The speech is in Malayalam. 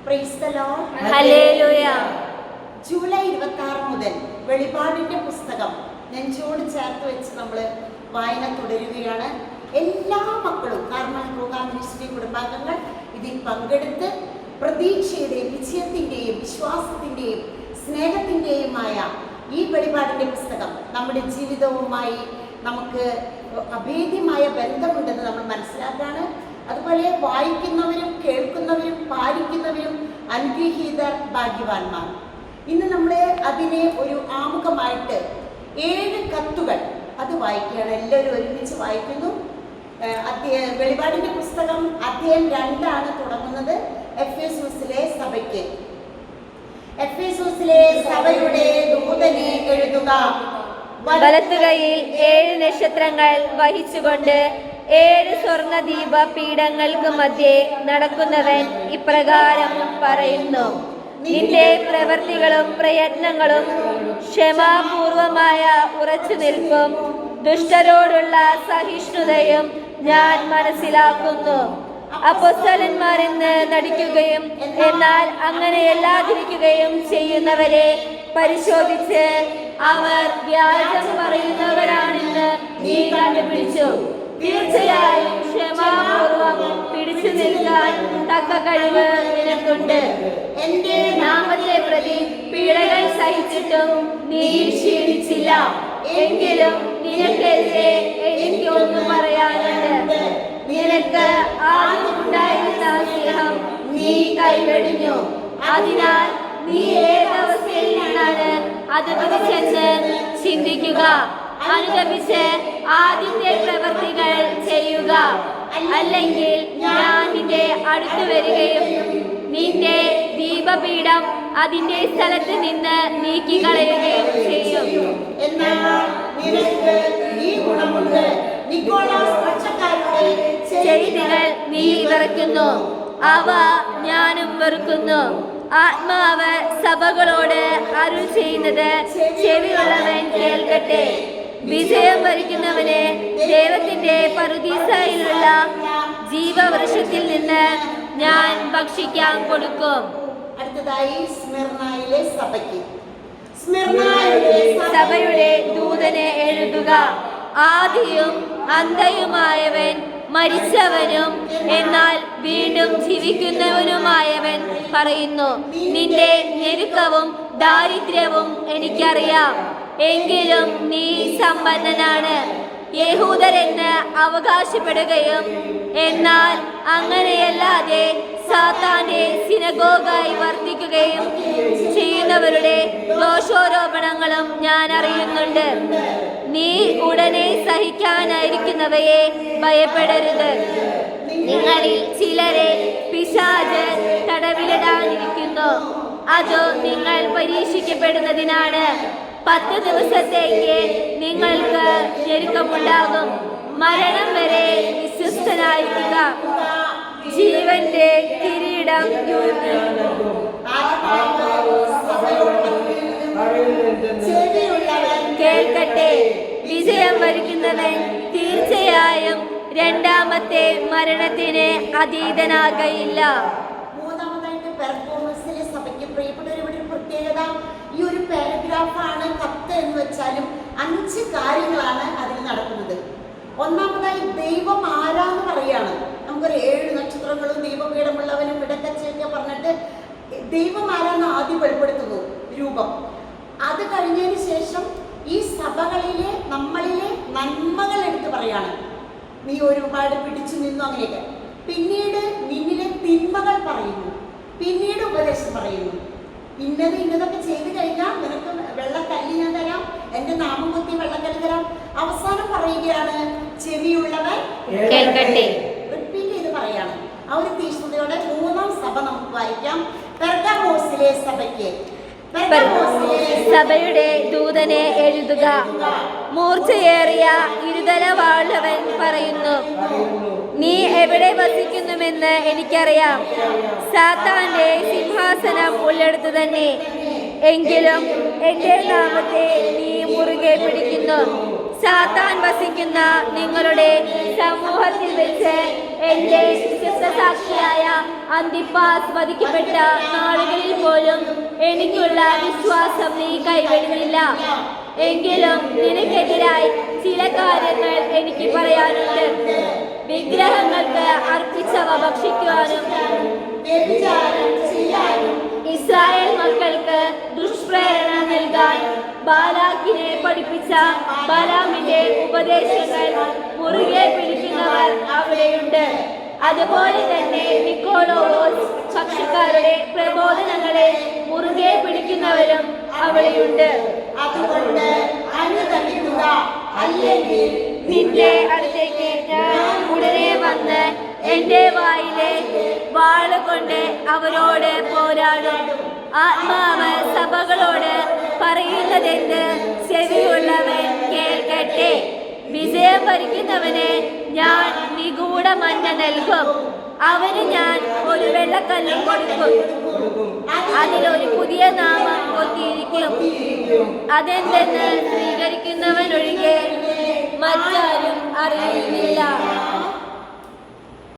Praise the Lord. Hallelujah. July 26 മുതൽ വെളിപാടിന്റെ പുസ്തകം നെഞ്ചോട് ചേർത്ത് വെച്ച് നമ്മൾ വായന തുടരുകയാണ്. എല്ലാ മക്കളും കാർമൽ റൂഹാ മിനിസ്ട്രി കുടുംബാംഗങ്ങൾ ഇതിൽ പങ്കെടുത്ത് പ്രതീക്ഷയുടെയും വിജയത്തിൻ്റെയും വിശ്വാസത്തിൻ്റെയും സ്നേഹത്തിൻ്റെയുമായ ഈ വെളിപാടിന്റെ പുസ്തകം നമ്മുടെ ജീവിതവുമായി നമുക്ക് അഭേദ്യമായ ബന്ധമുണ്ടെന്ന് നമ്മൾ മനസ്സിലാക്കാണ്. അതുപോലെ വായിക്കുന്നവരും കേൾക്കുന്നവരും പാലിക്കുന്നവരും അനുഗ്രഹീതർ ഭാഗ്യവാന്മാർ. ഇന്ന് നമ്മൾ അതിനെ ഒരു ആമുഖമായിട്ട് 7 കത്തുകൾ അത് വായിക്കുകയാണ്. എല്ലാവരും ഒരുമിച്ച് വായിക്കുന്നു. വെളിപാടിന്റെ പുസ്തകം അധ്യായം 2 തുടങ്ങുന്നത്. എഫേസോസിലെ സഭയ്ക്ക്. എഫേസോസിലെ സഭയുടെ ദൂതനെ എഴുതുക. വലത്തുകൈയിൽ 7 നക്ഷത്രങ്ങൾ വഹിച്ചുകൊണ്ട് 7 സ്വർണദീപ പീഠങ്ങൾക്ക് മധ്യേ നടക്കുന്നവൻ ഇപ്രകാരം പറയുന്നു: നിന്റെ പ്രവൃത്തികളും പ്രയത്നങ്ങളും ക്ഷമാപൂർവമായ ഉറച്ചു നിൽപ്പും ദുഷ്ടരോടുള്ള സഹിഷ്ണുതയും ഞാൻ മനസ്സിലാക്കുന്നു. അപ്പോസ്തലന്മാരെന്ന് നടിക്കുകയും എന്നാൽ അങ്ങനെയല്ലാതിരിക്കുകയും ചെയ്യുന്നവരെ പരിശോധിച്ച് അവർ വ്യാജം പറയുന്നവരാണെന്ന് നീ കണ്ടുപിടിച്ചു. തീർച്ചയായും ക്ഷമാപൂർവം പിടിച്ചു നിൽക്കാൻ തക്ക കഴിവ് നിനക്കുണ്ട്. എന്റെ നാമത്തെ പ്രതി പീഡകൾ സഹിച്ചിട്ടും നീ ക്ഷീണിച്ചില്ല. എങ്കിലും നിനക്കെതിരെ എനിക്കൊന്നും പറയാനുണ്ട്. നിനക്ക് ആദ്യം ഉണ്ടായിരുന്ന സ്നേഹം നീ കൈവെടിഞ്ഞു. അതിനാൽ നീ ഏതവസ്ഥയിൽ നിന്നാണ് അത് തിരിച്ചെന്ന് ചിന്തിക്കുക. അനുദപിച്ച് ആദ്യത്തെ പ്രവൃത്തികൾ ചെയ്യുക. അല്ലെങ്കിൽ ഞാൻ നിന്റെ അടുത്ത് വരികയും നിന്റെ ദീപപീഠം അതിന്റെ സ്ഥലത്ത് നിന്ന് നീക്കിക്കളയുകയും ചെയ്യും. ചെയ്തികൾ നീ വെറുക്കുന്നു, അവ ഞാനും വെറുക്കുന്നു. ആത്മാവ് സഭകളോട് അരുൾ ചെയ്യുന്നത് ചെവിയുള്ളവൻ കേൾക്കട്ടെ. വിജയം വരിക്കുന്നവന് ദൈവത്തിന്റെ പറുദീസയിലുള്ള ജീവവൃക്ഷത്തിൽ നിന്ന് ഞാൻ ഭക്ഷിക്കാൻ കൊടുക്കും. അടുത്തതായി സ്മിർനയിലെ സഭയ്ക്ക്. സഭയുടെ ദൂതനെ എഴുതുക. ആദിയും അന്തയുമായവൻ, മരിച്ചവനും എന്നാൽ വീണ്ടും ജീവിക്കുന്നവനുമായവൻ പറയുന്നു: നിന്റെ ഞെരുക്കവും ദാരിദ്ര്യവും എനിക്കറിയാം. എങ്കിലും നീ സമ്പന്നനാണ്. യഹൂദരെന്ന് അവകാശപ്പെടുകയും എന്നാൽ അങ്ങനെയല്ലാതെ സാത്താന്റെ സിനഗോഗായി വർത്തിക്കുകയും ചെയ്യുന്നവരുടെ ദോഷാരോപണങ്ങളും ഞാൻ അറിയുന്നുണ്ട്. നീ ഉടനെ സഹിക്കാനായിരിക്കുന്നവയെ ഭയപ്പെടരുത്. നിങ്ങളിൽ ചിലരെ പിശാച് തടവിലിടാനിരിക്കുന്നു. അത് നിങ്ങൾ പരീക്ഷിക്കപ്പെടുന്നതിനാണ്. 10 ദിവസത്തേക്ക് നിങ്ങൾക്ക് ഞെരുക്കമുണ്ടാകും. മരണം വരെ വിശ്വസ്തനായിരിക്കുക. ജീവന്റെ കിരീടം കേൾക്കട്ടെ. വിജയം വരിക്കുന്നവൻ തീർച്ചയായും രണ്ടാമത്തെ മരണത്തിന് അതീതനാകയില്ല. മൂന്നാമതായിട്ട് പെർഫോമൻസിലെ സഭയ്ക്ക് പ്രിയപ്പെട്ടവരുടെ പ്രത്യേകത ഈ ഒരു പാരഗ്രാഫാണ്. കത്ത് എന്ന് വെച്ചാലും 5 കാര്യങ്ങളാണ് അതിൽ നടക്കുന്നത്. ഒന്നാമതായി ദൈവം ആരാന്ന് പറയാണ്. നമുക്കൊരു 7 നക്ഷത്രങ്ങളും ദീപപീഠമുള്ളവനും ഇടക്കച്ചയൊക്കെ പറഞ്ഞിട്ട് ദൈവം ആരാന്ന് ആദ്യം വെളിപ്പെടുത്തുന്നു രൂപം. അത് കഴിഞ്ഞതിന് ശേഷം ഈ സഭകളിലെ നമ്മളിലെ നന്മകൾ എടുത്ത് പറയാണ്. നീ ഒരുപാട് പിടിച്ചു നിന്നു അങ്ങനെയൊക്കെ. പിന്നീട് നിന്നിലെ തിന്മകൾ പറയുന്നു. പിന്നീട് ഉപദേശം പറയുന്നു. ഇന്നതൊക്കെ ചെയ്തു കഴിഞ്ഞാൽ നിനക്ക് വെള്ളക്കല്ല് ഞാൻ തരാം, എന്റെ നാമം കുത്തി വെള്ളക്കല്ല് തരാം. അവസാനം പറയുകയാണ് ചെവിയുള്ളവൻ കേൾക്കട്ടെ. റിപ്പീറ്റ് ചെയ്ത് പറയാണ്. ആ ഒരു തീഷ്ണതയോടെ 3-ാം സഭ നമുക്ക് വായിക്കാം. പെർഗമോസിലെ സഭയ്ക്ക്. സഭയുടെ ദൂതനെ എഴുതുക. മൂർച്ചയേറിയ ഇരുതല വാളുള്ളവൻ പറയുന്നു: നീ എവിടെ വസിക്കുന്നുവെന്ന് എനിക്കറിയാം. സാത്താന്റെ സിംഹാസനം ഉള്ളിടത്ത് തന്നെ. എങ്കിലും എന്റെ നാമത്തെ നീ മുറുകെ പിടിക്കുന്നു. സാത്താൻ വസിക്കുന്ന നിങ്ങളുടെ സമൂഹത്തിൽ വെച്ച് എന്റെ വിശ്വസ്ത രക്തസാക്ഷിയായ അന്തിപ്പാസ് വധിക്കപ്പെട്ട നാളുകളിൽ പോലും എനിക്കുള്ള വിശ്വാസം നീ കൈവിടുന്നില്ല. എങ്കിലും നിനക്കെതിരായി ചില കാര്യങ്ങൾ എനിക്ക് പറയാനുണ്ട്. വിഗ്രഹങ്ങൾക്ക് അർപ്പിച്ചവ ഭക്ഷിക്കുവാനും വ്യഭിചാരം ചെയ്യാനും ഇസ്രായേൽ മക്കൾക്ക് ദുഷ്പ്രേരണ നൽകാൻ ബാലാക്കിനെ പഠിപ്പിച്ച ബലാമിന്റെ ഉപദേശങ്ങൾ മുറുകെ പിടിക്കുന്നവർ അവിടെയുണ്ട്. അതുപോലെ തന്നെ നിക്കോളോസ് പക്ഷക്കാരുടെ പ്രബോധനങ്ങളെ മുറുകെ പിടിക്കുന്നവരും അവിടെയുണ്ട്. അതുകൊണ്ട് അനുദപിക്കുക, അല്ലെങ്കിൽ നിന്റെ അടുത്തേക്ക് ഞാൻ ഉടനെ വന്ന് എന്റെ വായിലെ വാളുകൊണ്ട് അവരോട് പോരാടും. ആത്മാവ് സഭകളോട് പറയുന്നതെന്ത് ചെവിയുള്ളവൻ കേൾക്കട്ടെ. വിജയം വരിക്കുന്നവന് ഞാൻ നിഗൂഢ മഞ്ഞ നൽകും. അവന് ഞാൻ ഒരു വെള്ളക്കല്ലും കൊടുക്കും. അതിലൊരു പുതിയ നാമം കൊത്തിയിരിക്കും. അതെന്തെന്ന് സ്വീകരിക്കുന്നവനൊഴികെ മറ്റാരും